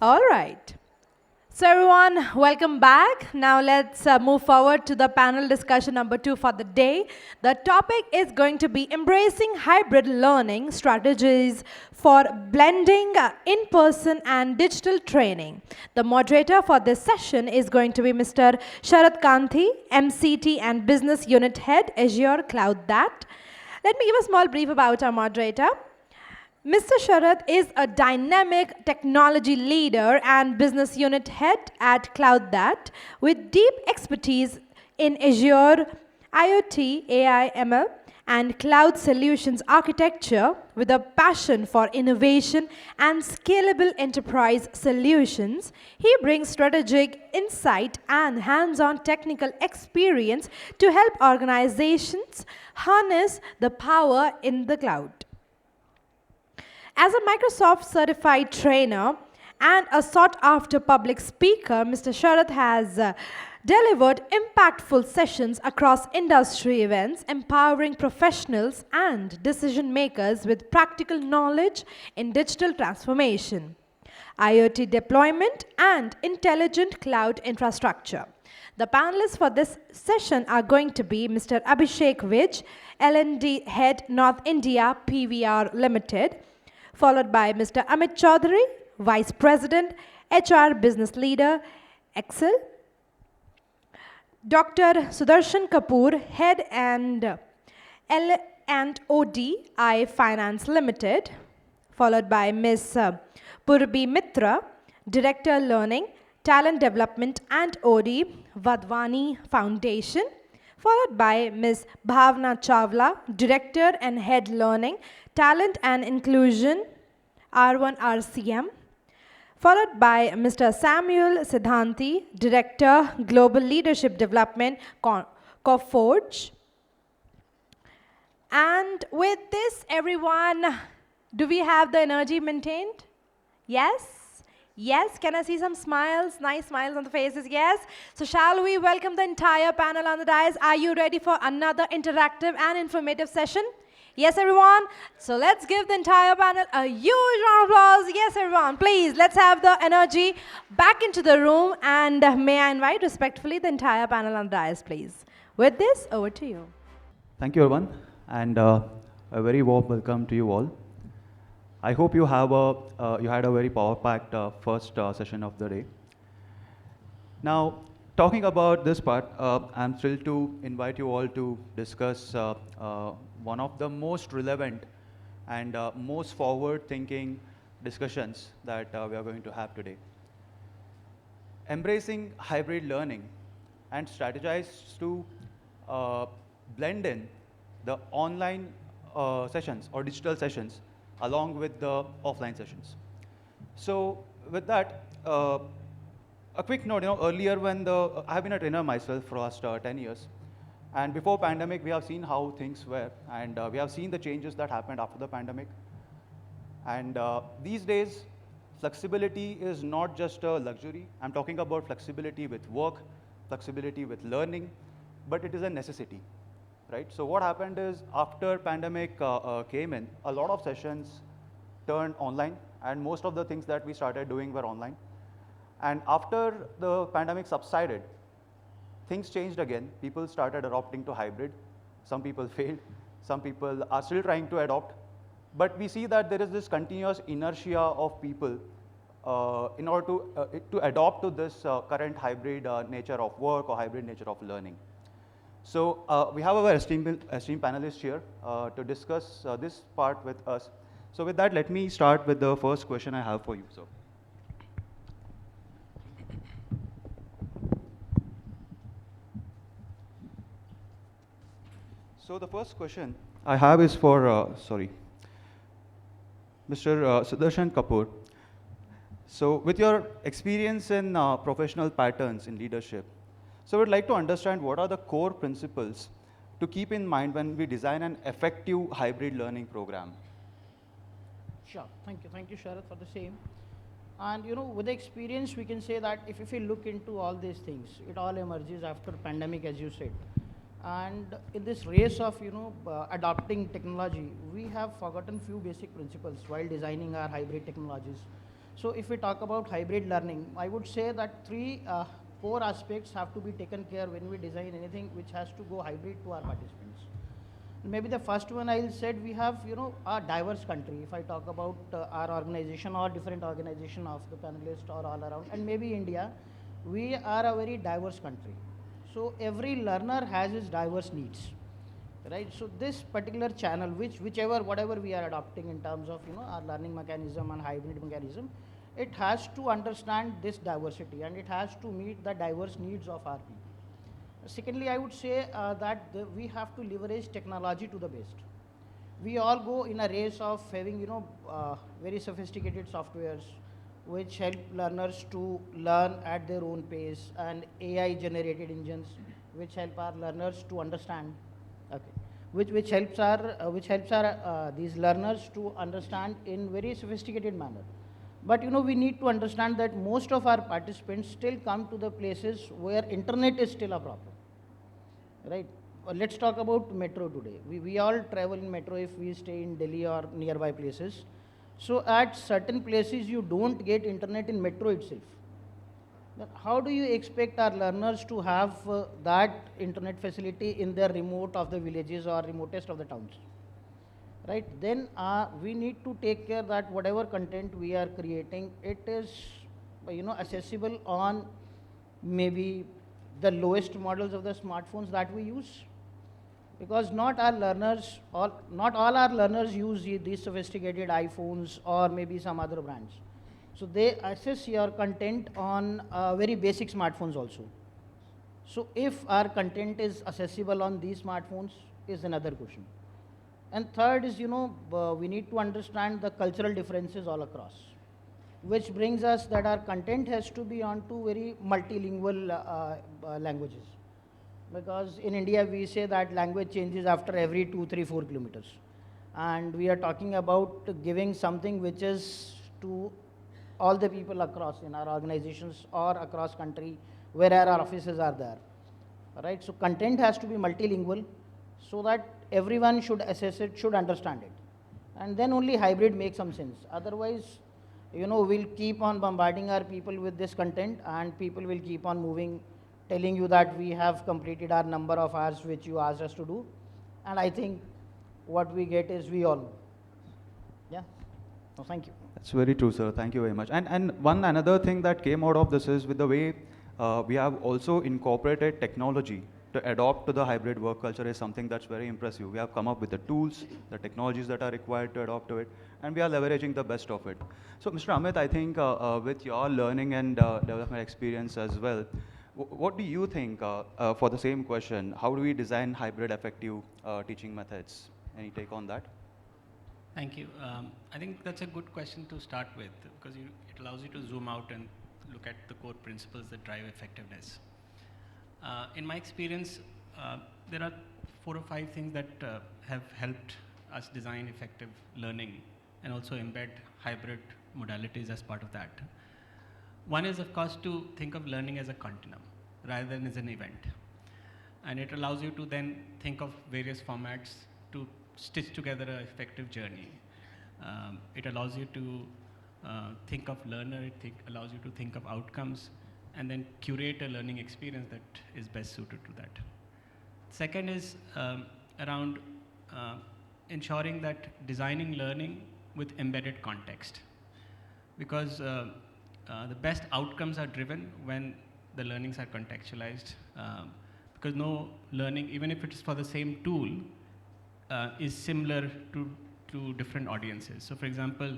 All right. So everyone, welcome back. Now let's move forward to the panel discussion number 2 for the day. The topic is going to be embracing hybrid learning strategies for blending in-person and digital training. The moderator for this session is going to be Mr. Sharat Kanthi, MCT and Business Unit Head, Azure CloudThat. Let me give a small brief about our moderator. Mr. Sharat is a dynamic technology leader and business unit head at CloudThat with deep expertise in Azure, IoT, AI, ML, and cloud solutions architecture with a passion for innovation and scalable enterprise solutions. He brings strategic insight and hands-on technical experience to help organizations harness the power in the cloud. As a Microsoft certified trainer and a sought after public speaker, Mr. Sharat has delivered impactful sessions across industry events, empowering professionals and decision makers with practical knowledge in digital transformation, IoT deployment, and intelligent cloud infrastructure. The panelists for this session are going to be Mr. Abhishek Vij, L&D Head North India PVR Limited, followed by Mr. Amit Chaudhary, Vice President, HR Business Leader, Excel, Dr. Sudarshan Kapoor, Head and L&OD I Finance Limited, followed by Ms. Purbi Mitra, Director Learning, Talent Development and OD, Vadvani Foundation, followed by Ms. Bhavna Chawla, Director and Head Learning, Talent and Inclusion, R1 RCM, followed by Mr. Samuel Siddhanti, Director, Global Leadership Development, Coforge. And with this, everyone, do we have the energy maintained? Yes? Yes, can I see some smiles? Nice smiles on the faces, yes? So shall we welcome the entire panel on the dais? Are you ready for another interactive and informative session? Yes, everyone? So let's give the entire panel a huge round of applause. Yes, everyone, please, let's have the energy back into the room. And may I invite respectfully the entire panel on the dais, please. With this, over to you. Thank you, everyone, and a very warm welcome to you all. I hope you had a very power-packed first session of the day. Now, talking about this part, I'm thrilled to invite you all to discuss one of the most relevant and most forward-thinking discussions that we are going to have today. Embracing hybrid learning and strategize to blend in the online sessions or digital sessions along with the offline sessions. So with that, a quick note, earlier when I have been a trainer myself for the last 10 years. And before pandemic, we have seen how things were. And we have seen the changes that happened after the pandemic. And these days, flexibility is not just a luxury. I'm talking about flexibility with work, flexibility with learning, but it is a necessity. Right? So what happened is after pandemic came in, a lot of sessions turned online, and most of the things that we started doing were online. And after the pandemic subsided, things changed again. People started adopting to hybrid. Some people failed. Some people are still trying to adopt. But we see that there is this continuous inertia of people in order to adopt to this current hybrid nature of work or hybrid nature of learning. So we have our esteemed panelists here to discuss this part with us. So with that, let me start with the first question I have for you. So the first question I have is for, Mr. Sudarshan Kapoor. So with your experience in professional patterns in leadership, so we'd like to understand what are the core principles to keep in mind when we design an effective hybrid learning program. Sure, thank you Sharat for the same. And with the experience, we can say that if we look into all these things, it all emerges after pandemic, as you said. And in this race of adopting technology, we have forgotten few basic principles while designing our hybrid technologies. So if we talk about hybrid learning, I would say that three core aspects have to be taken care when we design anything which has to go hybrid to our participants. Maybe the first one I'll said, we have a diverse country. If I talk about our organization or different organization of the panelists or all around, and maybe India, we are a very diverse country. So every learner has his diverse needs, right? So this particular channel, whatever we are adopting in terms of our learning mechanism and hybrid mechanism, it has to understand this diversity and it has to meet the diverse needs of our people. Secondly, I would say that we have to leverage technology to the best. We all go in a race of having very sophisticated softwares which help learners to learn at their own pace, and AI generated engines which help our learners to understand, okay, which helps our these learners to understand in very sophisticated manner. But we need to understand that most of our participants still come to the places where internet is still a problem, right? Let's talk about metro today. We all travel in metro if we stay in Delhi or nearby places. So at certain places you don't get internet in metro itself. Then how do you expect our learners to have that internet facility in their remote of the villages or remotest of the towns? Right? Then we need to take care that whatever content we are creating, it is accessible on maybe the lowest models of the smartphones that we use, because not all our learners use these sophisticated iPhones or maybe some other brands. So they access your content on very basic smartphones also. So if our content is accessible on these smartphones is another question. And third is, we need to understand the cultural differences all across, which brings us that our content has to be on two very multilingual languages. Because in India, we say that language changes after every 2, 3, 4 kilometers. And we are talking about giving something which is to all the people across in our organizations or across country, wherever our offices are there. Right? So content has to be multilingual so that everyone should assess it, should understand it. And then only hybrid makes some sense. Otherwise, we'll keep on bombarding our people with this content and people will keep on moving, telling you that we have completed our number of hours which you asked us to do. And I think what we get is we all know. Yeah. So thank you. That's very true, sir. Thank you very much. And one another thing that came out of this is with the way we have also incorporated technology to adopt to the hybrid work culture is something that's very impressive. We have come up with the tools, the technologies that are required to adopt to it, and we are leveraging the best of it. So, Mr. Amit, I think with your learning and development experience as well, what do you think for the same question? How do we design hybrid effective teaching methods? Any take on that? Thank you. I think that's a good question to start with because it allows you to zoom out and look at the core principles that drive effectiveness. In my experience, there are 4 or 5 things that have helped us design effective learning and also embed hybrid modalities as part of that. One is, of course, to think of learning as a continuum rather than as an event. And it allows you to then think of various formats to stitch together an effective journey. It allows you to think of learner, it allows you to think of outcomes, and then curate a learning experience that is best suited to that. Second is around ensuring that designing learning with embedded context. Because the best outcomes are driven when the learnings are contextualized. Because no learning, even if it is for the same tool, is similar to different audiences. So for example,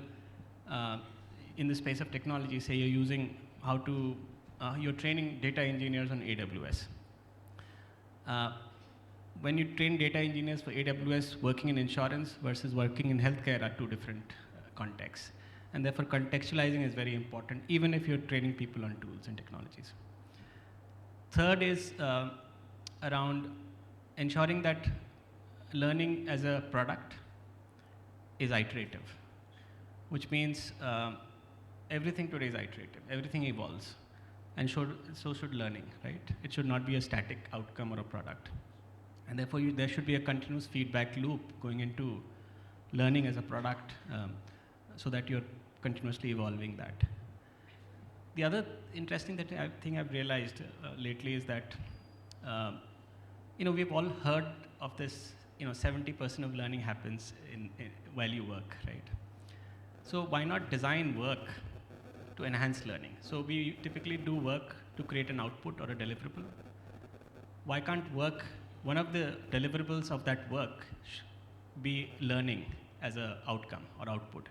in the space of technology, say you're using you're training data engineers on AWS. When you train data engineers for AWS, working in insurance versus working in healthcare are 2 different contexts. And therefore contextualizing is very important, even if you're training people on tools and technologies. Third is around ensuring that learning as a product is iterative, which means everything today is iterative, everything evolves, and so should learning, right? It should not be a static outcome or a product. And therefore there should be a continuous feedback loop going into learning as a product so that you're continuously evolving that. The other interesting that I think I've realized lately is that, we've all heard of this, 70% of learning happens while you work, right? So why not design work to enhance learning? So we typically do work to create an output or a deliverable. Why can't one of the deliverables of that work be learning as an outcome or output?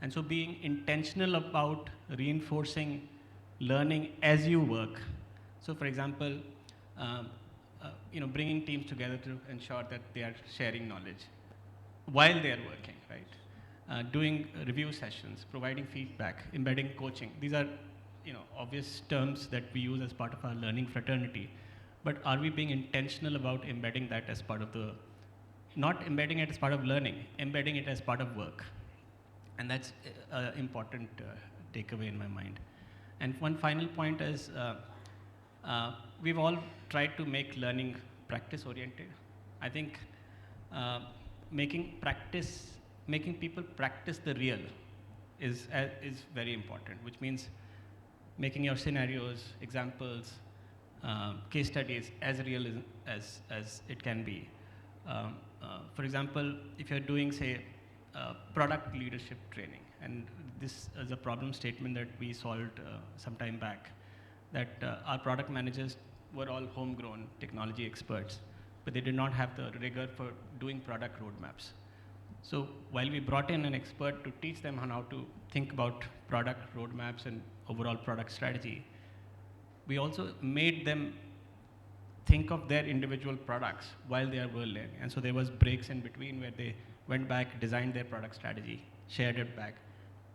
And so being intentional about reinforcing learning as you work. So for example, bringing teams together to ensure that they are sharing knowledge while they are working, right? Doing review sessions, providing feedback, embedding coaching. These are, obvious terms that we use as part of our learning fraternity. But are we being intentional about embedding that as part of not embedding it as part of learning, embedding it as part of work? And that's an important takeaway in my mind. And one final point is, we've all tried to make learning practice-oriented. I think making people practice the real is very important, which means making your scenarios, examples, case studies as real as it can be. For example, if you're doing, say, product leadership training, and this is a problem statement that we solved some time back, that our product managers were all homegrown technology experts, but they did not have the rigor for doing product roadmaps. So while we brought in an expert to teach them on how to think about product roadmaps and overall product strategy, we also made them think of their individual products while they were learning. And so there was breaks in between where they went back, designed their product strategy, shared it back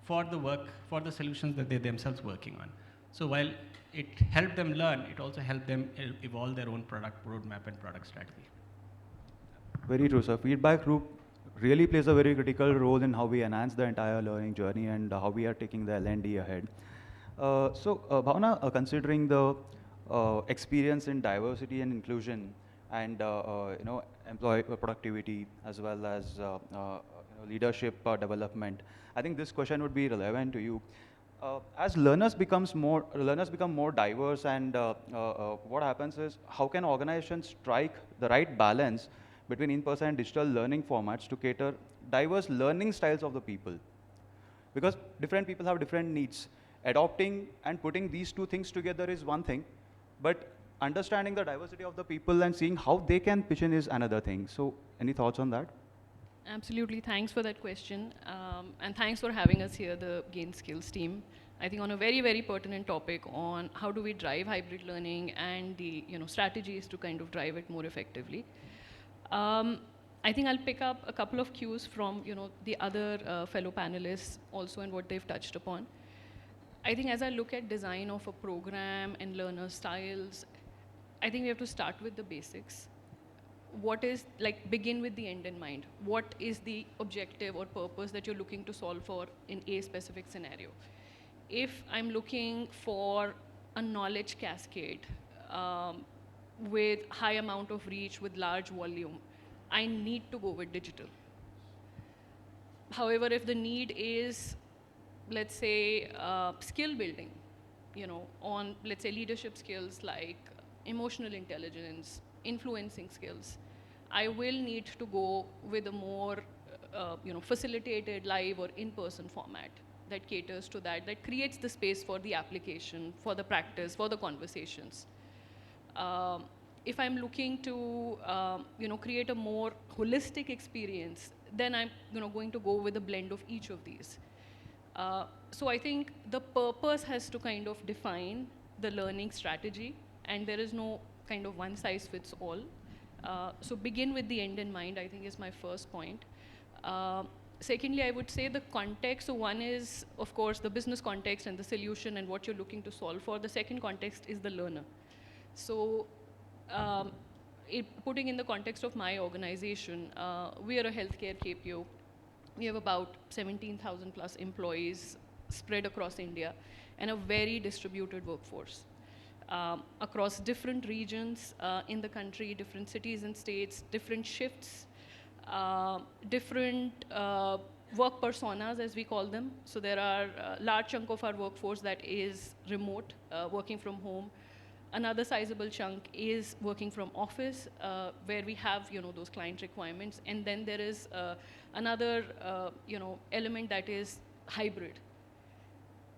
for the solutions that they themselves working on. So while it helped them learn, it also helped them evolve their own product roadmap and product strategy. Very true, sir. Feedback loop really plays a very critical role in how we enhance the entire learning journey and how we are taking the L&D ahead. Bhavna, considering the experience in diversity and inclusion and employee productivity as well as leadership development, I think this question would be relevant to you. As learners become more diverse, and what happens is, how can organizations strike the right balance between in-person and digital learning formats to cater diverse learning styles of the people? Because different people have different needs. Adopting and putting these two things together is one thing, but understanding the diversity of the people and seeing how they can pitch in is another thing. So any thoughts on that? Absolutely, thanks for that question. And thanks for having us here, the Gain Skills team. I think on a very, very pertinent topic on how do we drive hybrid learning and the strategies to kind of drive it more effectively. I think I'll pick up a couple of cues from the other fellow panelists also and what they've touched upon. I think as I look at design of a program and learner styles, I think we have to start with the basics. Begin with the end in mind. What is the objective or purpose that you're looking to solve for in a specific scenario? If I'm looking for a knowledge cascade with high amount of reach, with large volume, I need to go with digital. However, if the need is, let's say, skill building, on, let's say, leadership skills like emotional intelligence, influencing skills, I will need to go with a more, facilitated live or in-person format that caters to that creates the space for the application, for the practice, for the conversations. If I'm looking to, create a more holistic experience, then I'm, going to go with a blend of each of these. So I think the purpose has to kind of define the learning strategy, and there is no kind of one size fits all. So begin with the end in mind, I think, is my first point. Secondly, I would say the context. So one is, of course, the business context and the solution and what you're looking to solve for. The second context is the learner. So putting in the context of my organization, we are a healthcare KPO. We have about 17,000 plus employees spread across India and a very distributed workforce. Across different regions in the country, different cities and states, different shifts, different work personas, as we call them. So there are a large chunk of our workforce that is remote, working from home. Another sizable chunk is working from office, where we have, those client requirements. And then there is another, element that is hybrid.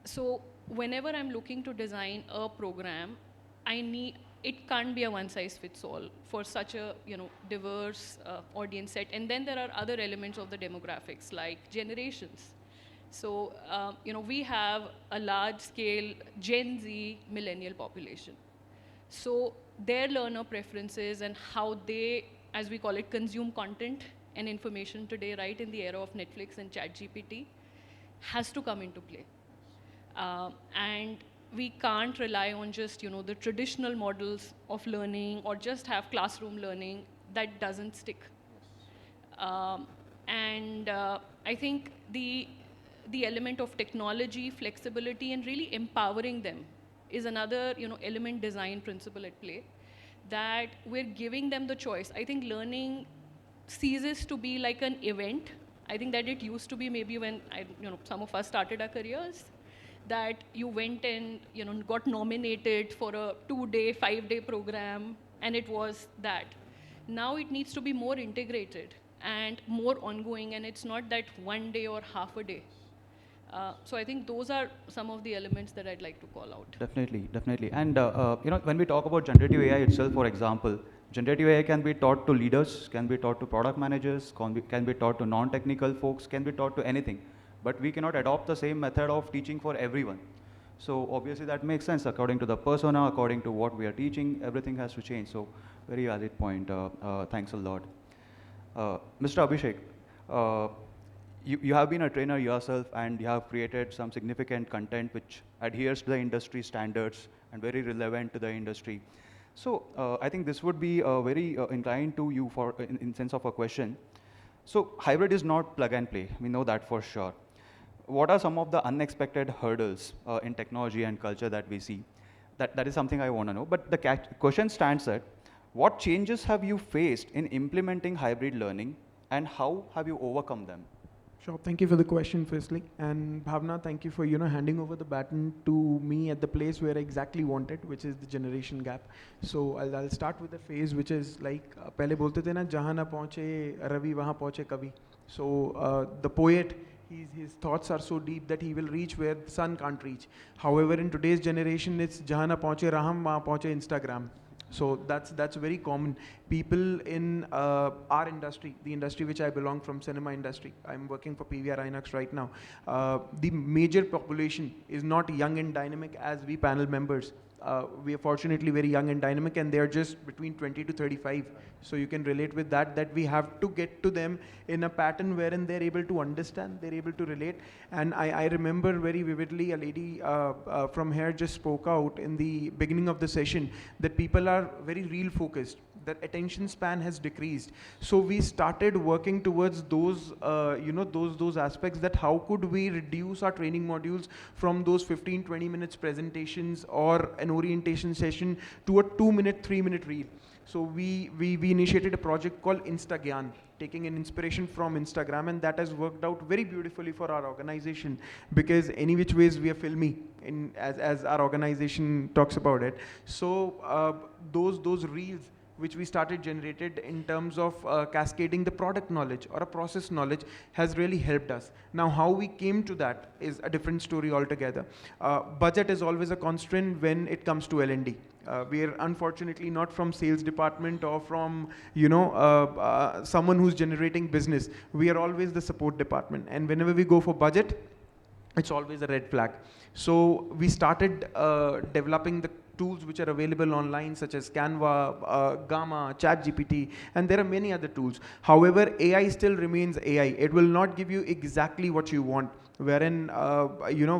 So whenever I'm looking to design a program, it can't be a one size fits all for such a diverse audience set. And then there are other elements of the demographics like generations. So we have a large scale Gen Z millennial population. So their learner preferences and how they, as we call it, consume content and information today, right, in the era of Netflix and ChatGPT, has to come into play. And we can't rely on just the traditional models of learning or just have classroom learning. That doesn't stick. I think the element of technology, flexibility, and really empowering them is another element design principle at play, that we're giving them the choice. I think learning ceases to be like an event. I think that it used to be maybe when some of us started our careers, that you went and got nominated for a 2-day, 5-day program, and it was that. Now it needs to be more integrated and more ongoing, and it's not that 1 day or half a day. So I think those are some of the elements that I'd like to call out. Definitely, definitely. And when we talk about generative AI itself, for example, generative AI can be taught to leaders, can be taught to product managers, can be taught to non-technical folks, can be taught to anything. But we cannot adopt the same method of teaching for everyone. So obviously that makes sense. According to the persona, according to what we are teaching, everything has to change. So very valid point. Thanks a lot. Mr. Abhishek, you have been a trainer yourself, and you have created some significant content which adheres to the industry standards and very relevant to the industry. So I think this would be very inclined to you for in sense of a question. So hybrid is not plug and play. We know that for sure. What are some of the unexpected hurdles in technology and culture that we see? That is something I want to know. But the question stands at, what changes have you faced in implementing hybrid learning, and how have you overcome them? Sure. Thank you for the question, firstly. And Bhavna, thank you for handing over the baton to me at the place where I exactly wanted, which is the generation gap. So I'll start with the phase which is like, पहले बोलते थे ना, जहाँ ना पहुँचे रवि वहाँ पहुँचे कवि. So the poet, his thoughts are so deep that he will reach where the sun can't reach. However, in today's generation, it's जहाँ ना पहुँचे Raham वहाँ पहुँचे Instagram. So that's very common. People in our industry, the industry which I belong from, cinema industry, I'm working for PVR INOX right now. The major population is not young and dynamic as we panel members. We are fortunately very young and dynamic, and they are just between 20 to 35. So you can relate with that we have to get to them in a pattern wherein they're able to understand, they're able to relate. And I remember very vividly, a lady from here just spoke out in the beginning of the session that people are very real focused, that attention span has decreased. So we started working towards those, those aspects, that how could we reduce our training modules from those 15-20 minutes presentations or an orientation session to a 2-minute, 3-minute reel. So we initiated a project called Instagyan, taking an inspiration from Instagram, and that has worked out very beautifully for our organization, because any which ways we are filmy as our organization talks about it. So those reels which we started generated in terms of cascading the product knowledge or a process knowledge has really helped us. Now how we came to that is a different story altogether. Budget is always a constraint when it comes to L&D. We are unfortunately not from sales department or from someone who's generating business. We are always the support department, and whenever we go for budget, it's always a red flag. So we started developing the tools which are available online, such as Canva, Gamma, ChatGPT, and there are many other tools. However, AI still remains AI. It will not give you exactly what you want, wherein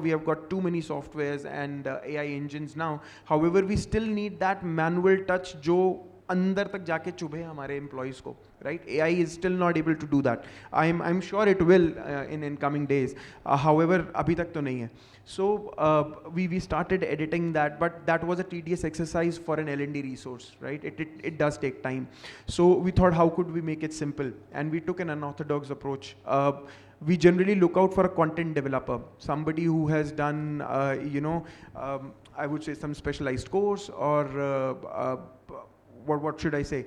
we have got too many softwares and AI engines now. However, we still need that manual touch जो अंदर तक जाके चुभे हमारे employees को, right? AI is still not able to do that. I'm sure it will in coming days. However, अभी तक तो नहीं है. So we started editing that, but that was a tedious exercise for an L&D resource, right? It does take time. So we thought, how could we make it simple? And we took an unorthodox approach. we generally look out for a content developer, somebody who has done, I would say some specialized course, or what should I say?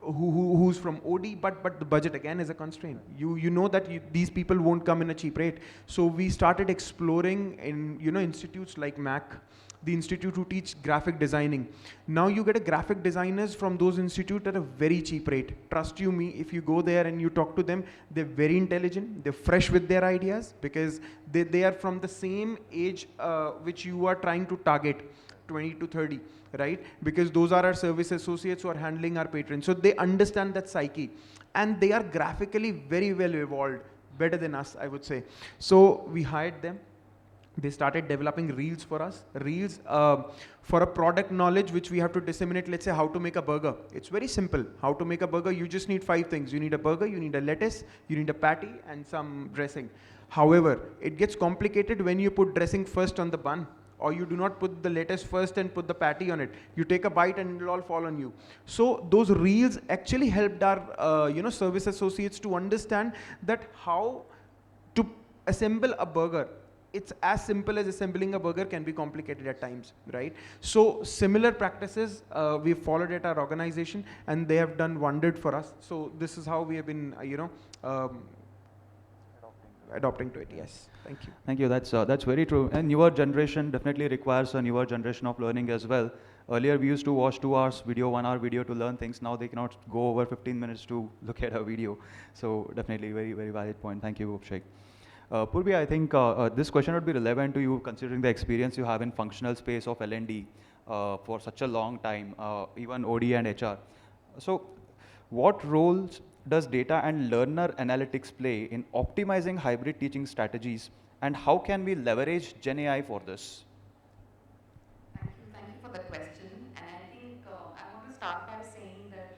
Who's from OD, but the budget again is a constraint. You know that these people won't come in a cheap rate. So we started exploring in institutes like MAC, the institute who teach graphic designing. Now you get a graphic designers from those institutes at a very cheap rate. Trust you me, if you go there and you talk to them, they're very intelligent, they're fresh with their ideas, because they are from the same age which you are trying to target, 20 to 30, right? Because those are our service associates who are handling our patrons. So they understand that psyche, and they are graphically very well evolved, better than us, I would say. So we hired them. They started developing reels for us. Reels for a product knowledge which we have to disseminate. Let's say how to make a burger. It's very simple. How to make a burger, you just need 5 things. You need a burger, you need a lettuce, you need a patty, and some dressing. However, it gets complicated when you put dressing first on the bun, or you do not put the lettuce first and put the patty on it. You take a bite and it'll all fall on you. So those reels actually helped our service associates to understand that how to assemble a burger. It's as simple as assembling a burger can be complicated at times, right? So similar practices we've followed at our organization, and they have done wonders for us. So this is how we have been, adopting to it. Yes, thank you. Thank you. That's very true. And newer generation definitely requires a newer generation of learning as well. Earlier, we used to watch 2 hours video, 1 hour video to learn things. Now they cannot go over 15 minutes to look at a video. So definitely very, very valid point. Thank you, Abhishek. Purvi, I think this question would be relevant to you considering the experience you have in functional space of L&D for such a long time, even OD and HR. So what roles does data and learner analytics play in optimizing hybrid teaching strategies, and how can we leverage Gen AI for this? Thank you for the question. And I think I want to start by saying that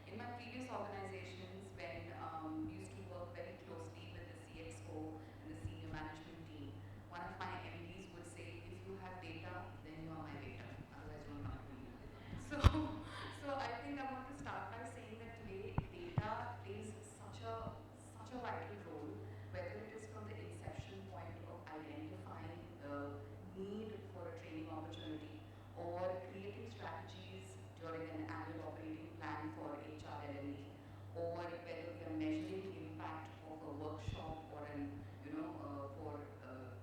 in my previous organizations, when we used to work very closely with the CXO and the senior management team, one of my MDs would say, if you have data, then you are my data. Otherwise, you're not me. So, so I think I want to start by saying that today data plays such a vital role, whether it is from the inception point of identifying the need for a training opportunity, or creating strategies during an annual operating plan for HR L&D, or whether we are measuring the impact of a workshop, or for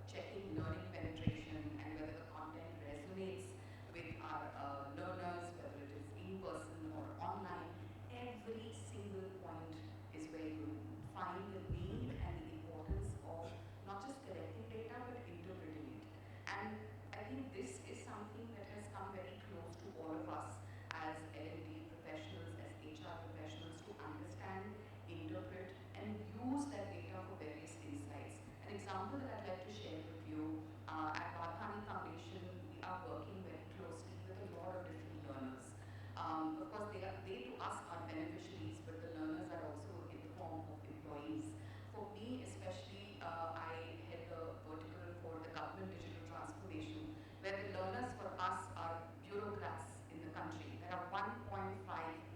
checking learning penetration and whether the content resonates with our learners, whether it is in person or online. Every single point is where you find the need and the importance of not just collecting data but interpreting it. And I think this is something that has come very close to all of us as L&D professionals, as HR professionals, to understand, interpret, and use that data for various insights. An example that I'd like to share with you, at Bhartani Foundation, we are working very closely with a lot of different learners. Of course, they to us are beneficiaries, but the learners are also in the form of employees. For me, especially, I head the vertical for the government digital transformation, where the learners for us are bureaucrats in the country. There are 1.5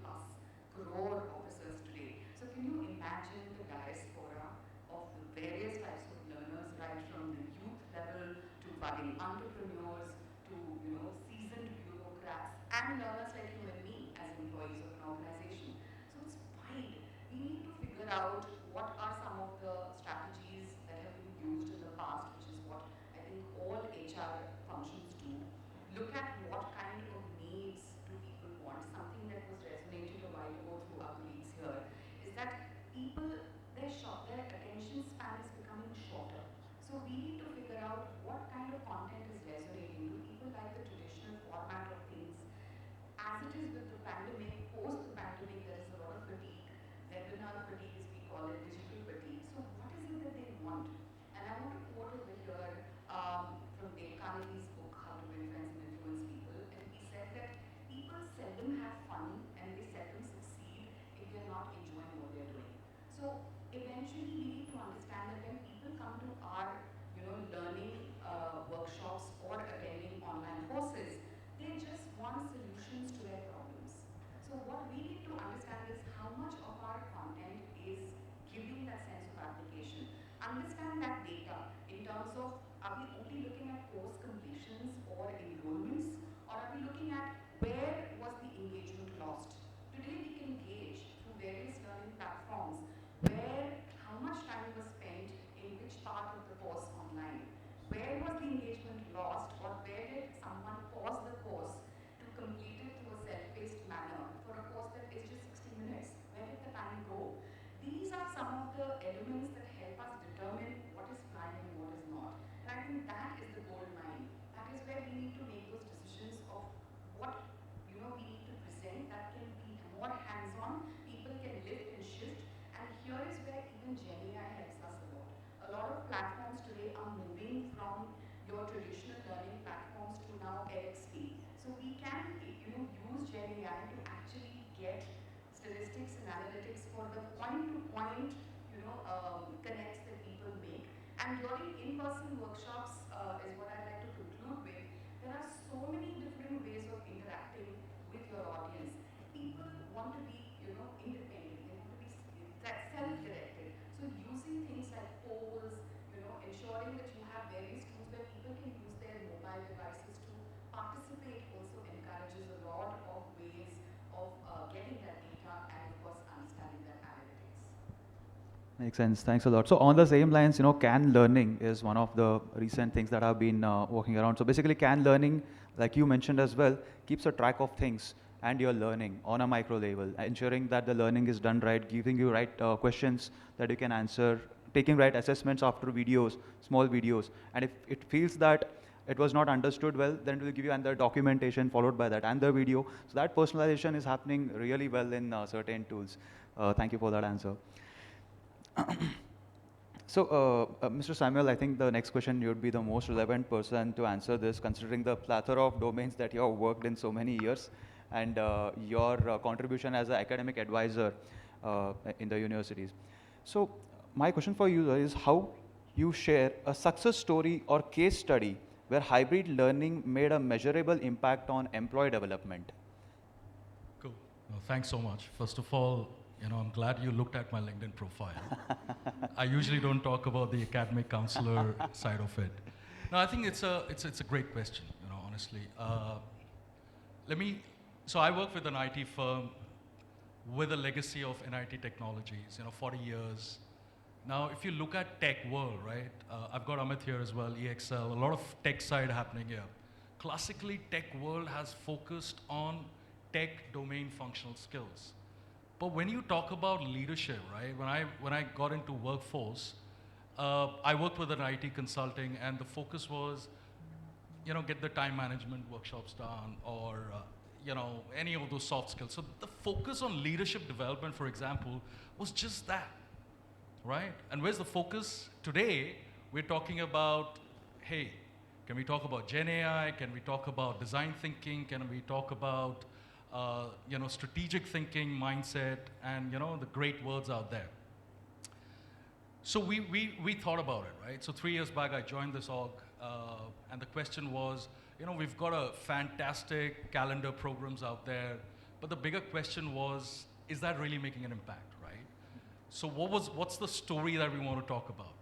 plus crore officers today. So can you imagine the diaspora of the various types of learners right Makes sense. Thanks a lot. So on the same lines, CAN learning is one of the recent things that I've been working around. So basically, CAN learning, like you mentioned as well, keeps a track of things and your learning on a micro level, ensuring that the learning is done right, giving you right questions that you can answer, taking right assessments after videos, small videos. And if it feels that it was not understood well, then it will give you another documentation followed by that and the video. So that personalization is happening really well in certain tools. Thank you for that answer. So, Mr. Samuel, I think the next question, you'd be the most relevant person to answer this, considering the plethora of domains that you have worked in so many years, and your contribution as an academic advisor in the universities. So, my question for you is how you share a success story or case study where hybrid learning made a measurable impact on employee development. Cool. Well, thanks so much. First of all, I'm glad you looked at my LinkedIn profile. I usually don't talk about the academic counselor side of it. No, I think it's a great question, honestly. So I work with an IT firm with a legacy of NIT technologies, 40 years. Now, if you look at tech world, right, I've got Amit here as well, EXL, a lot of tech side happening here. Classically, tech world has focused on tech domain functional skills. But when you talk about leadership, right, when I got into workforce, I worked with an IT consulting, and the focus was, get the time management workshops done, or any of those soft skills. So the focus on leadership development, for example, was just that, right? And where's the focus today? We're talking about, hey, can we talk about Gen AI? Can we talk about design thinking? Can we talk about strategic thinking, mindset, and the great words out there. So we thought about it, right? So 3 years back, I joined this org, and the question was, we've got a fantastic calendar programs out there, but the bigger question was, is that really making an impact, right? So what's the story that we want to talk about?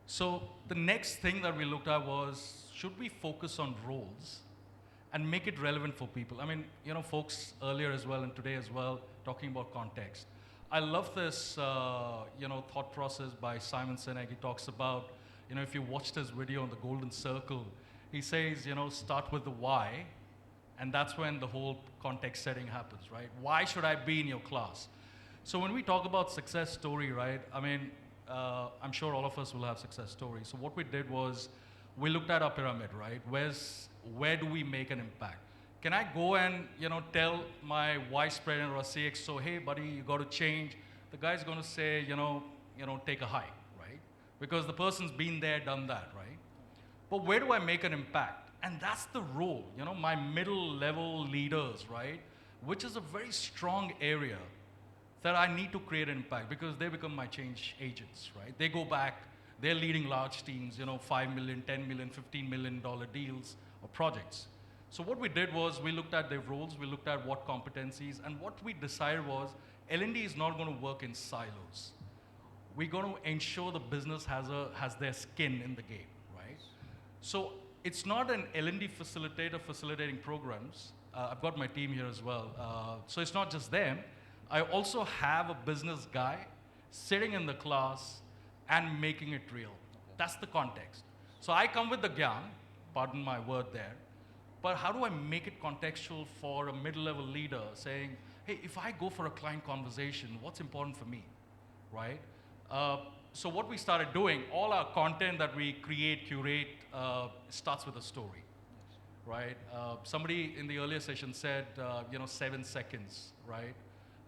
So the next thing that we looked at was, should we focus on roles and make it relevant for people? I mean, folks earlier as well and today as well, talking about context. I love this, thought process by Simon Sinek. He talks about, if you watched his video on the golden circle, he says, start with the why, and that's when the whole context setting happens, right? Why should I be in your class? So when we talk about success story, right, I mean, I'm sure all of us will have success stories. So what we did was, we looked at our pyramid, right? Where do we make an impact? Can I go and tell my vice president or a CXO, hey buddy, you got to change? The guy's going to say, take a hike, right? Because the person's been there, done that, right? But where do I make an impact? And that's the role, my middle level leaders, right? Which is a very strong area that I need to create an impact, because they become my change agents, right? They go back, they're leading large teams, $5 million, $10 million, $15 million deals or projects. So what we did was, we looked at their roles, we looked at what competencies, and what we decided was, L&D is not going to work in silos. We're going to ensure the business has their skin in the game, right? So it's not an L&D facilitator facilitating programs. I've got my team here as well. So it's not just them. I also have a business guy sitting in the class and making it real. That's the context. So I come with the gyan, pardon my word there, but how do I make it contextual for a mid-level leader saying, hey, if I go for a client conversation, what's important for me, right? So what we started doing, all our content that we create, curate, starts with a story, right? Somebody in the earlier session said, 7 seconds, right?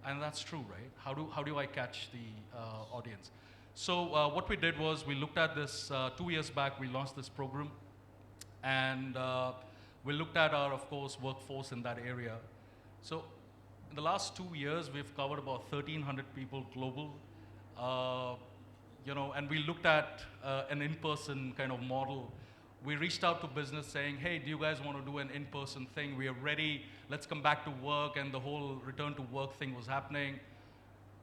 And that's true, right? How do I catch the audience? So what we did was, we looked at this 2 years back. We launched this program, and we looked at our, of course, workforce in that area. So in the last 2 years, we've covered about 1,300 people global, and we looked at an in-person kind of model. We reached out to business saying, hey, do you guys want to do an in-person thing? We are ready. Let's come back to work. And the whole return to work thing was happening.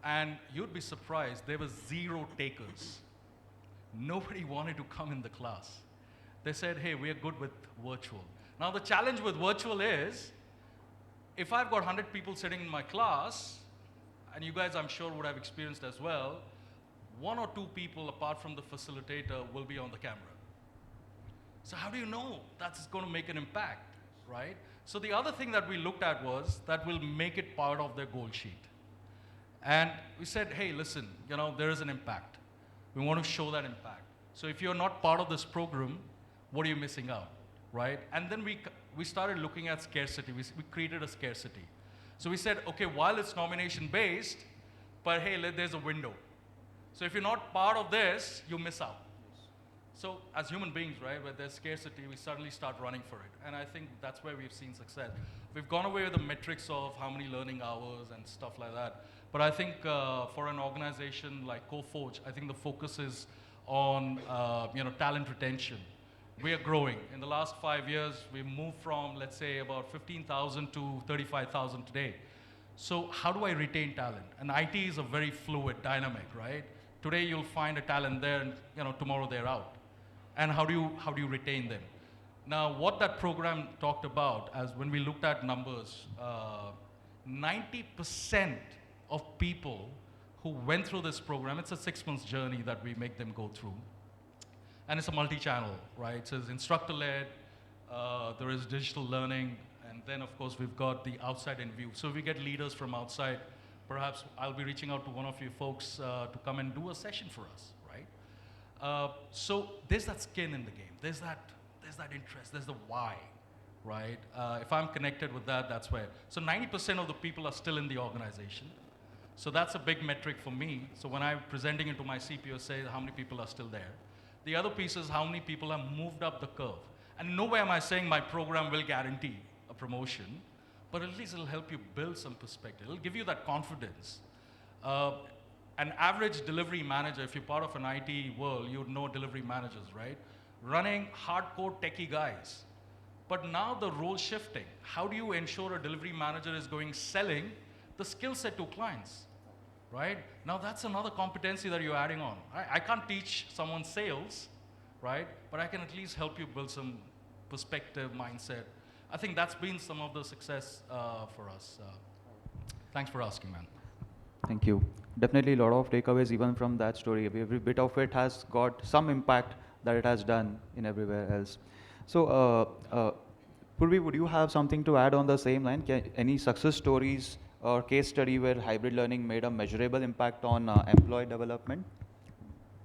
And you'd be surprised, there were 0 takers. Nobody wanted to come in the class. They said, hey, we are good with virtual. Now the challenge with virtual is, if I've got 100 people sitting in my class, and you guys I'm sure would have experienced as well, one or two people apart from the facilitator will be on the camera. So how do you know that's going to make an impact, right? So the other thing that we looked at was that we'll make it part of their goal sheet. And we said, hey, listen, there is an impact. We want to show that impact. So if you're not part of this program, what are you missing out, right? And then we started looking at scarcity. We created a scarcity. So we said, okay, while it's nomination based, but hey, there's a window. So if you're not part of this, you miss out. So as human beings, right, where there's scarcity, we suddenly start running for it. And I think that's where we've seen success. We've gone away with the metrics of how many learning hours and stuff like that. But I think for an organization like Coforge, I think the focus is on talent retention. We are growing. In the last 5 years, we've moved from, let's say, about 15,000 to 35,000 today. So how do I retain talent? And IT is a very fluid dynamic, right? Today you'll find a talent there, and tomorrow they're out. And how do you retain them? Now, what that program talked about, as when we looked at numbers, 90% of people who went through this program, it's a 6-month journey that we make them go through. And it's a multi-channel, right? So it's instructor-led, there is digital learning, and then of course we've got the outside-in view. So we get leaders from outside. Perhaps I'll be reaching out to one of you folks to come and do a session for us, right? So there's that skin in the game. There's that interest. There's the why, right? If I'm connected with that, that's where. So 90% of the people are still in the organization. So that's a big metric for me. So when I'm presenting into my CPO, say how many people are still there. The other piece is how many people have moved up the curve. And nowhere am I saying my program will guarantee a promotion, but at least it'll help you build some perspective. It'll give you that confidence. An average delivery manager, if you're part of an IT world, you'd know delivery managers, right? Running hardcore techie guys. But now the role shifting. How do you ensure a delivery manager is going selling the skill set to clients, right? Now that's another competency that you're adding on. I can't teach someone sales, right? But I can at least help you build some perspective, mindset. I think that's been some of the success for us. Thanks for asking, man. Thank you. Definitely a lot of takeaways even from that story. Every bit of it has got some impact that it has done in everywhere else. So, Purvi, would you have something to add on the same line? Any success stories or case study where hybrid learning made a measurable impact on employee development?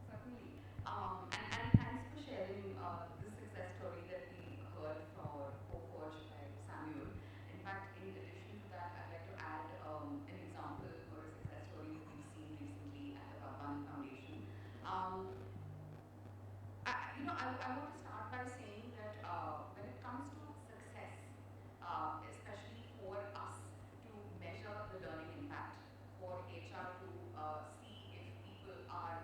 Certainly. And thanks for sharing the success story that we heard for Coforge by Samuel. In fact, in addition to that, I'd like to add an example or a success story that we've seen recently at the Bhavani Foundation. I want to start by saying that when it comes to success, especially for us to measure the learning impact, for HR to see if people are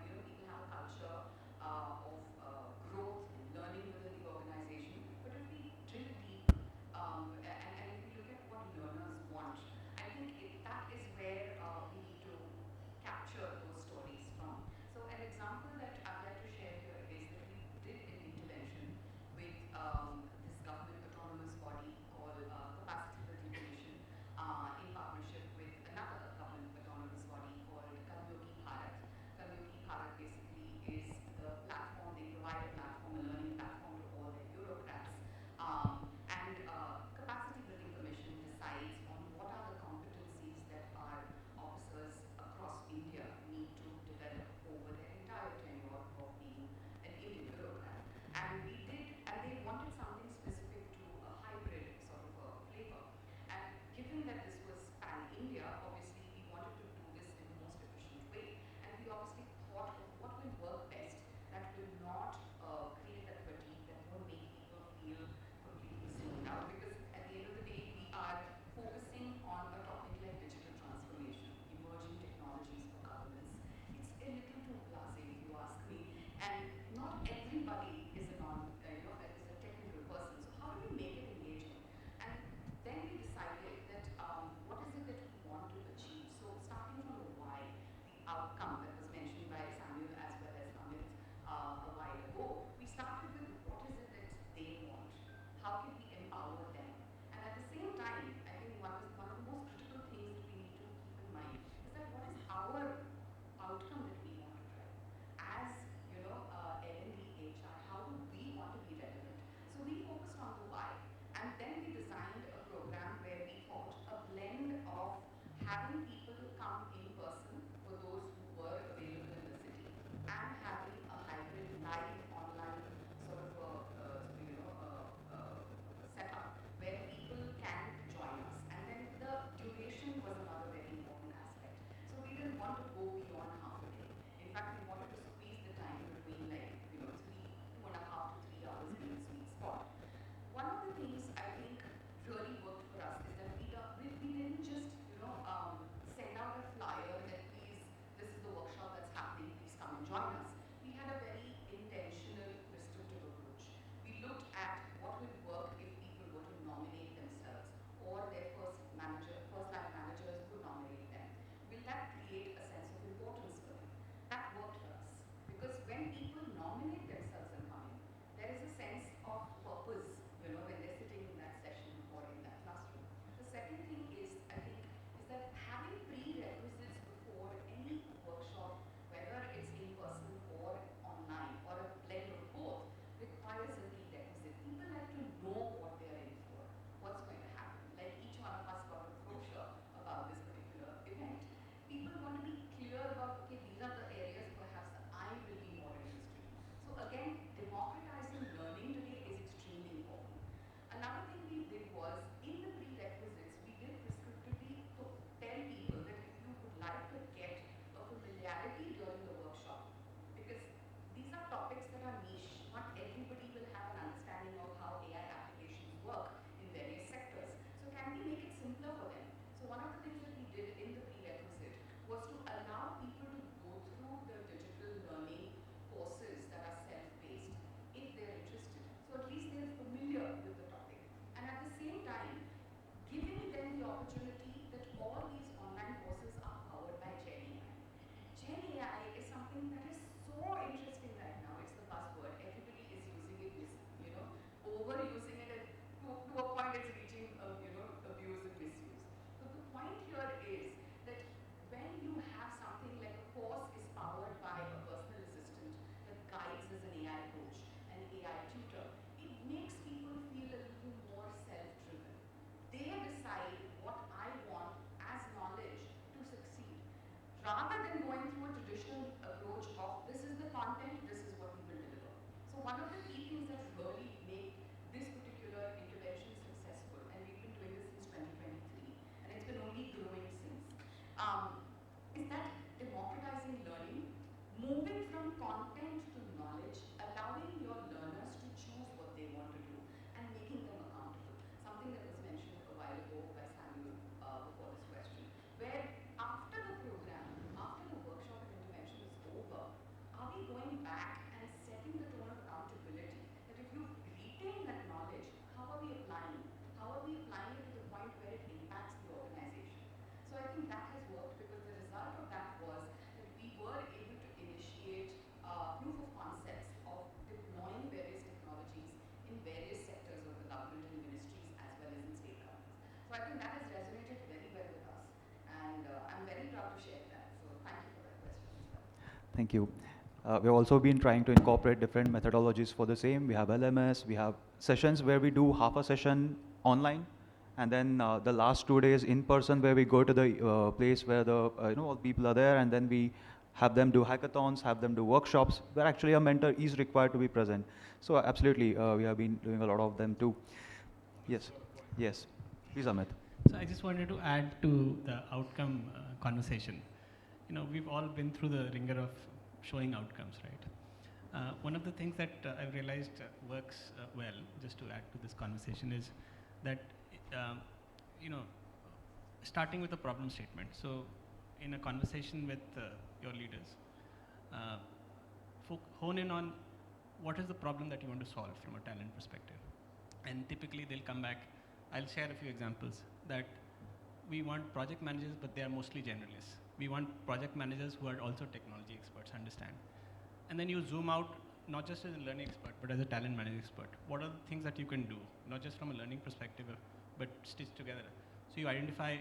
Thank you. We've also been trying to incorporate different methodologies for the same. We have LMS, we have sessions where we do half a session online, and then the last 2 days in person where we go to the place where the all people are there, and then we have them do hackathons, have them do workshops, where actually a mentor is required to be present. So absolutely, we have been doing a lot of them too. Yes, yes. Please, Amit. So I just wanted to add to the outcome conversation. You know, we've all been through the ringer of showing outcomes, right? One of the things that I've realized works well, just to add to this conversation, is that you know, starting with a problem statement. So, in a conversation with your leaders, hone in on what is the problem that you want to solve from a talent perspective. And typically they'll come back. I'll share a few examples that we want project managers, but they are mostly generalists. We want project managers who are also technology experts, understand. And then you zoom out, not just as a learning expert, but as a talent management expert. What are the things that you can do, not just from a learning perspective, but stitched together? So you identify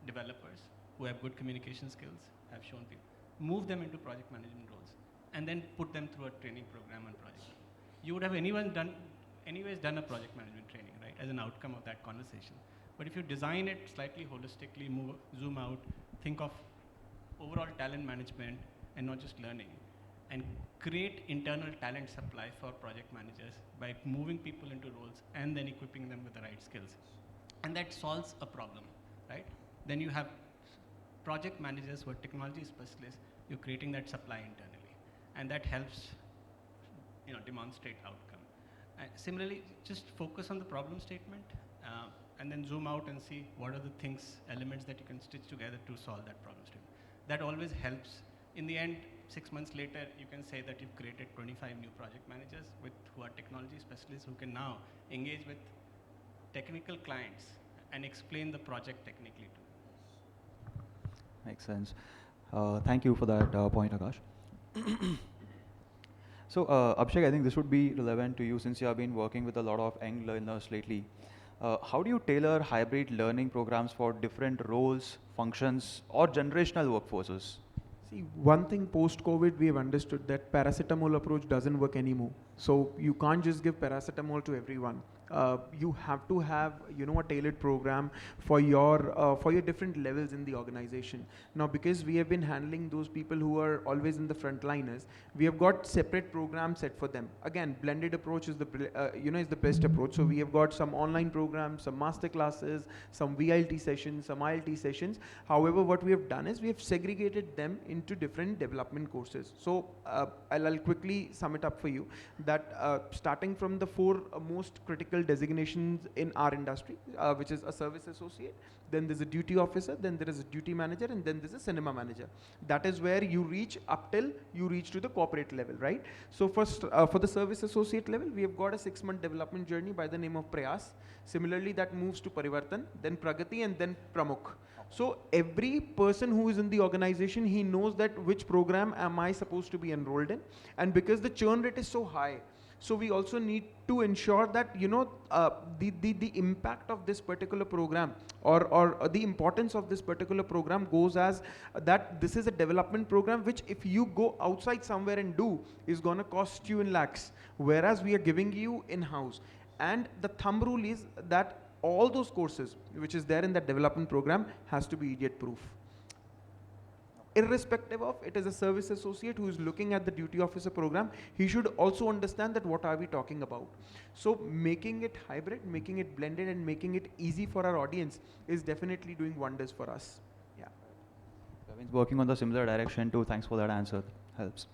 developers who have good communication skills, have shown people, move them into project management roles, and then put them through a training program on project. You would have anyways done a project management training, right, as an outcome of that conversation. But if you design it slightly holistically, zoom out, think of overall talent management and not just learning, and create internal talent supply for project managers by moving people into roles and then equipping them with the right skills. And that solves a problem, right? Then you have project managers who are technology specialists, you're creating that supply internally. And that helps, you know, demonstrate outcome. Similarly, just focus on the problem statement and then zoom out and see what are the things, elements that you can stitch together to solve that problem statement. That always helps. In the end, 6 months later, you can say that you've created 25 new project managers who are technology specialists who can now engage with technical clients and explain the project technically to them. Makes sense. Thank you for that point, Akash. So, Abhishek, I think this would be relevant to you since you have been working with a lot of young learners lately. How do you tailor hybrid learning programs for different roles, functions, or generational workforces? See, one thing post-COVID we have understood that paracetamol approach doesn't work anymore. So you can't just give paracetamol to everyone. You have to have, you know, a tailored program for your different levels in the organization. Now, because we have been handling those people who are always in the frontliners, we have got separate programs set for them. Again, blended approach is the is the best approach. So we have got some online programs, some master classes, some VLT sessions, some ILT sessions. However, what we have done is we have segregated them into different development courses. So I'll quickly sum it up for you that starting from the four most critical designations in our industry, which is a service associate, then there's a duty officer, then there is a duty manager, and then there's a cinema manager. That is where you reach up till you reach to the corporate level, right? So first, for the service associate level, we have got a 6-month development journey by the name of Prayas. Similarly, that moves to Parivartan, then Pragati, and then Pramukh. So every person who is in the organization, he knows that which program am I supposed to be enrolled in. And because the churn rate is so high, so we also need to ensure that, you know, the impact of this particular program or the importance of this particular program goes as that this is a development program which if you go outside somewhere and do is going to cost you in lakhs, whereas we are giving you in-house. And the thumb rule is that all those courses which is there in that development program has to be idiot proof. Irrespective of it is a service associate who is looking at the duty officer program, he should also understand that what are we talking about. So making it hybrid, making it blended, and making it easy for our audience is definitely doing wonders for us. Yeah. Gavin's working on the similar direction too. Thanks for that answer. Helps.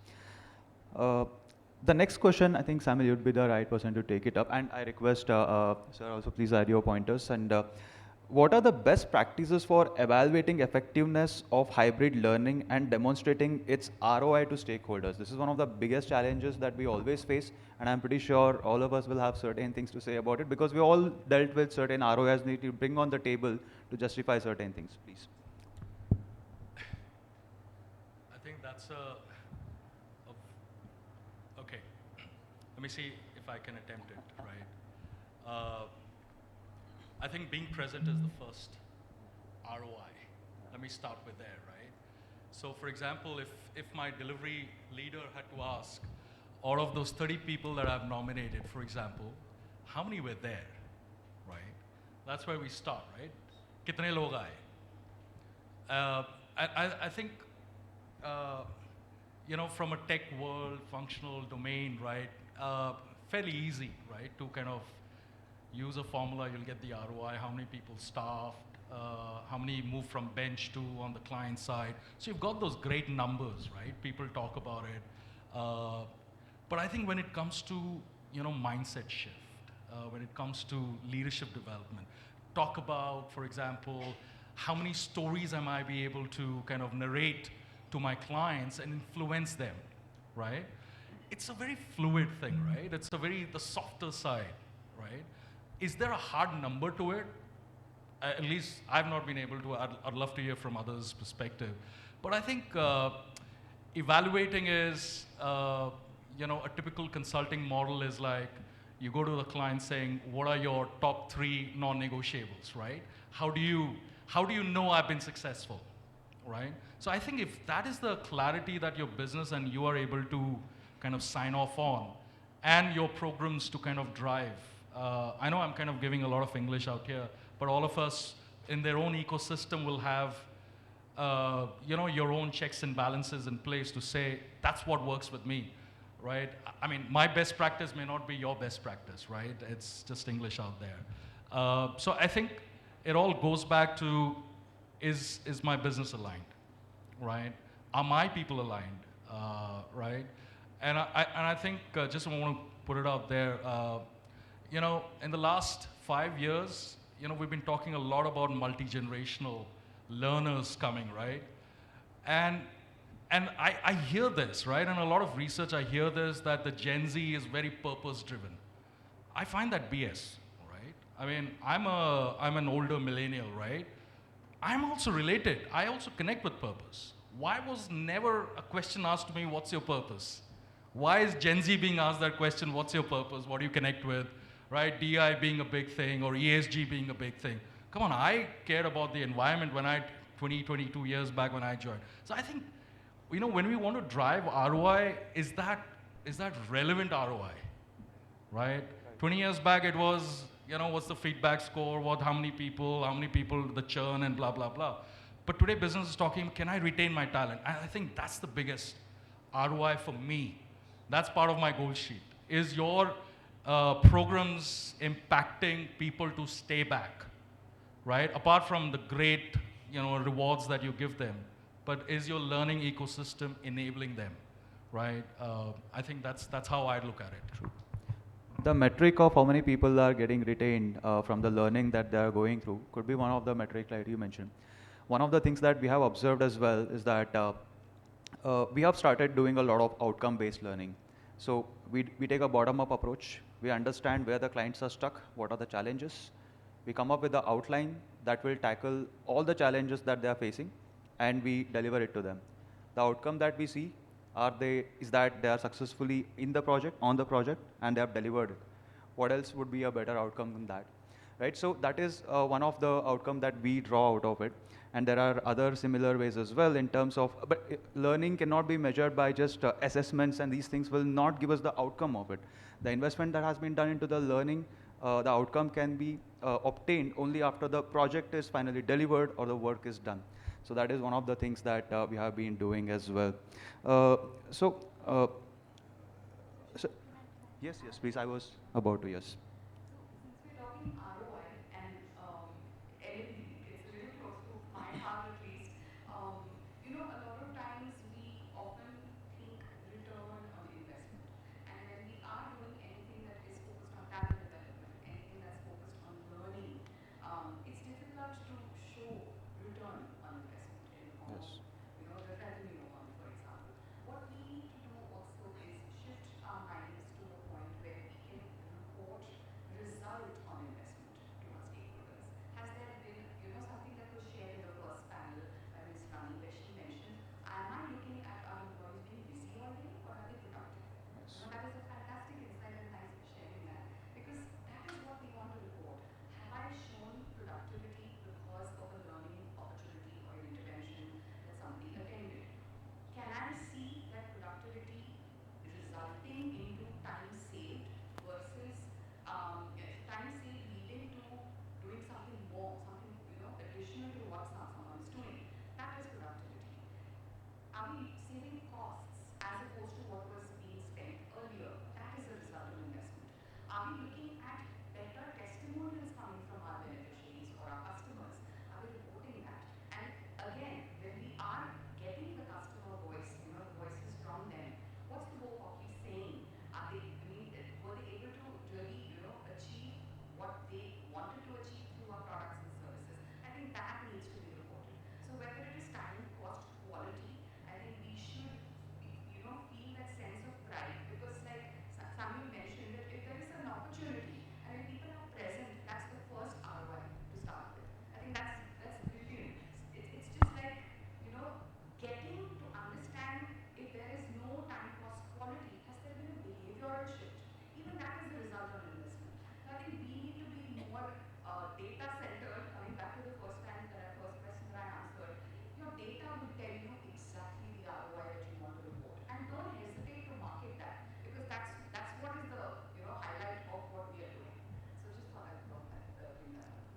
The next question, I think Samuel, you'd be the right person to take it up, and I request, sir, also please add your pointers. And what are the best practices for evaluating effectiveness of hybrid learning and demonstrating its ROI to stakeholders? This is one of the biggest challenges that we always face, and I'm pretty sure all of us will have certain things to say about it because we all dealt with certain ROIs need to bring on the table to justify certain things. Please. I think that's okay. Let me see if I can attempt it, right? I think being present is the first ROI. Let me start with there, right? So for example, if my delivery leader had to ask, out of those 30 people that I've nominated, for example, how many were there, right? That's where we start, right? Kitne log aaye? I think, uh, from a tech world, functional domain, right, fairly easy, right, to kind of use a formula, you'll get the ROI, how many people staffed, how many move from bench to on the client side. So you've got those great numbers, right? People talk about it. But I think when it comes to, mindset shift, when it comes to leadership development, talk about, for example, how many stories am I be able to kind of narrate to my clients and influence them, right? It's a very fluid thing, right? It's the softer side, right? Is there a hard number to it? At least I've not been able to. I'd love to hear from others' perspective. But I think evaluating is, a typical consulting model is like, you go to the client saying, what are your top 3 non-negotiables, right? How do you know I've been successful, right? So I think if that is the clarity that your business and you are able to kind of sign off on, and your programs to kind of drive. I know I'm kind of giving a lot of English out here, but all of us in their own ecosystem will have, your own checks and balances in place to say, that's what works with me, right? I mean, my best practice may not be your best practice, right? It's just English out there. So I think it all goes back to, is my business aligned, right? Are my people aligned, right? And I think, just want to put it out there, in the last 5 years, we've been talking a lot about multi-generational learners coming, right? And I hear this, right? And a lot of research, I hear this, that the Gen Z is very purpose-driven. I find that BS, right? I mean, I'm an older millennial, right? I'm also related. I also connect with purpose. Why was never a question asked to me, what's your purpose? Why is Gen Z being asked that question, what's your purpose? What do you connect with? Right? DI being a big thing or ESG being a big thing. Come on, I cared about the environment when 22 years back when I joined. So I think, when we want to drive ROI, is that relevant ROI? Right? 20 years back it was, what's the feedback score, how many people, the churn and blah, blah, blah. But today business is talking, can I retain my talent? And I think that's the biggest ROI for me. That's part of my goal sheet. Is your programs impacting people to stay back, right? Apart from the great, rewards that you give them, but is your learning ecosystem enabling them, right? I think that's how I look at it. The metric of how many people are getting retained from the learning that they are going through could be one of the metrics like you mentioned. One of the things that we have observed as well is that we have started doing a lot of outcome-based learning. So we take a bottom-up approach. We understand where the clients are stuck, what are the challenges. We come up with the outline that will tackle all the challenges that they are facing, and we deliver it to them. The outcome that we see is that they are successfully in the project, on the project, and they have delivered it. What else would be a better outcome than that? Right? So that is one of the outcome that we draw out of it. And there are other similar ways as well in terms of, but learning cannot be measured by just assessments, and these things will not give us the outcome of it. The investment that has been done into the learning, the outcome can be obtained only after the project is finally delivered or the work is done. So that is one of the things that we have been doing as well. So, yes, please, I was about to, yes. Since we're talking ROI and L&D, it's a little close to my heart at least. A lot of times we often think return on investment. And when we are doing anything that is focused on talent development, anything that's focused on learning, it's difficult to show return on investment in the form of, Yes. the revenue on, for example. What we need to do also is shift our minds to the point where we can report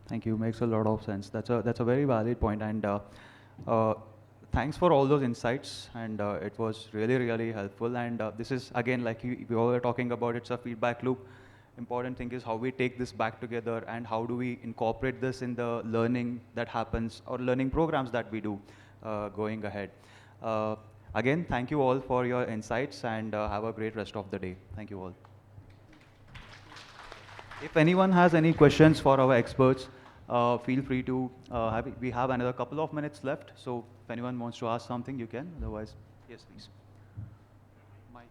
Thank you. Makes a lot of sense. That's a very valid point, and uh, thanks for all those insights. And it was really helpful. And this is again, like we all were talking about, it's a feedback loop. Important thing is how we take this back together and how do we incorporate this in the learning that happens or learning programs that we do going ahead. Uh, Again, thank you all for your insights and have a great rest of the day. Thank you all. If anyone has any questions for our experts, feel free to we have another couple of minutes left. So if anyone wants to ask something, you can. Otherwise, yes, please. Mike.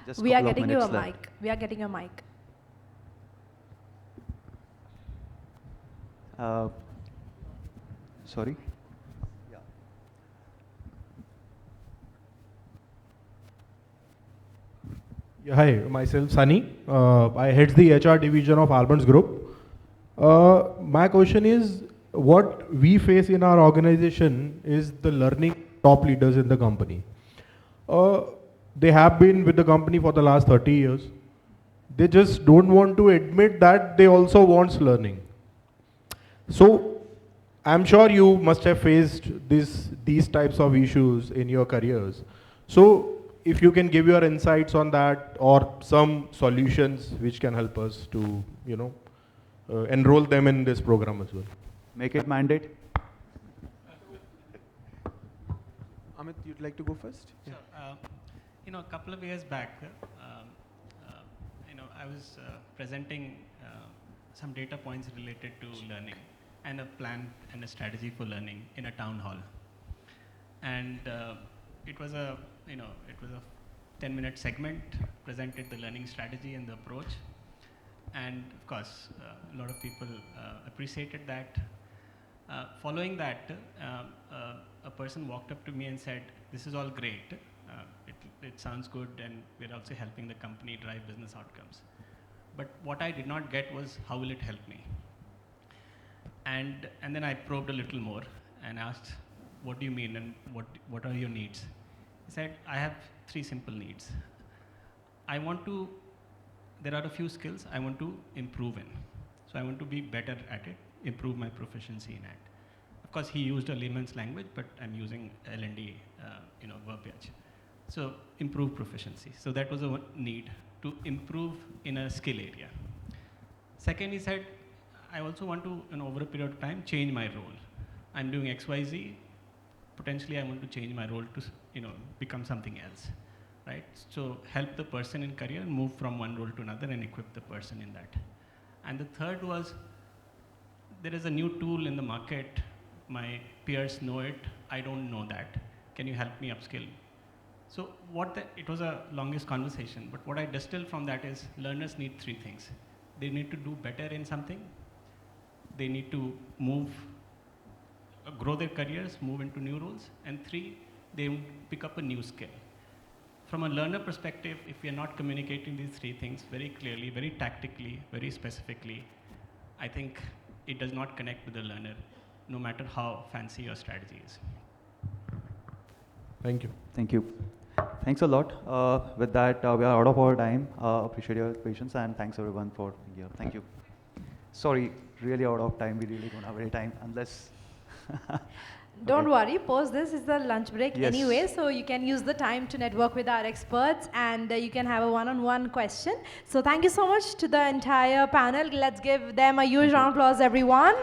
Just We are couple of getting you a minutes left. mic. We are getting a mic. Uh, Sorry. Yeah, hi, myself Sunny. I head the HR division of Almonds Group. My question is, what we face in our organization is the learning top leaders in the company. They have been with the company for the last 30 years. They just don't want to admit that they also want learning. So I'm sure you must have faced these types of issues in your careers. So if you can give your insights on that or some solutions which can help us to, enroll them in this program as well. Make it mandate. Amit, you'd like to go first? So, a couple of years back, I was presenting some data points related to learning and a plan and a strategy for learning in a town hall. And it was a 10-minute segment, presented the learning strategy and the approach. And of course, a lot of people appreciated that. Following that, a person walked up to me and said, "This is all great. It sounds good, and we're also helping the company drive business outcomes. But what I did not get was, how will it help me?" And then I probed a little more and asked, "What do you mean, and what are your needs?" He said, "I have 3 simple needs. There are a few skills I want to improve in. So I want to be better at it, improve my proficiency in it." Of course, he used a layman's language, but I'm using L&D, verbiage. So improve proficiency. So that was a need to improve in a skill area. Second, he said, "I also want to, over a period of time, change my role. I'm doing XYZ. Potentially, I want to change my role to, become something else, right? So help the person in career move from one role to another and equip the person in that." And the third was, there is a new tool in the market. My peers know it. I don't know that. Can you help me upskill? So it was a longest conversation, but what I distilled from that is learners need 3 things. They need to do better in something. They need to grow their careers, move into new roles. And 3, they pick up a new skill. From a learner perspective, if we are not communicating these 3 things very clearly, very tactically, very specifically, I think it does not connect with the learner, no matter how fancy your strategy is. Thank you. Thank you. Thanks a lot. With that, we are out of our time. Appreciate your patience and thanks everyone for being here. Thank you. Sorry, really out of time. We really don't have any time unless. Don't Okay. worry, post this is the lunch break Yes. anyway, so you can use the time to network with our experts and you can have a one-on-one question. So thank you so much to the entire panel. Let's give them a huge round of applause, everyone.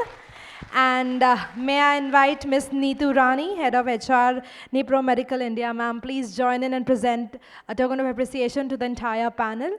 And may I invite Ms. Neetu Rani, Head of HR, Nipro Medical India. Ma'am, please join in and present a token of appreciation to the entire panel.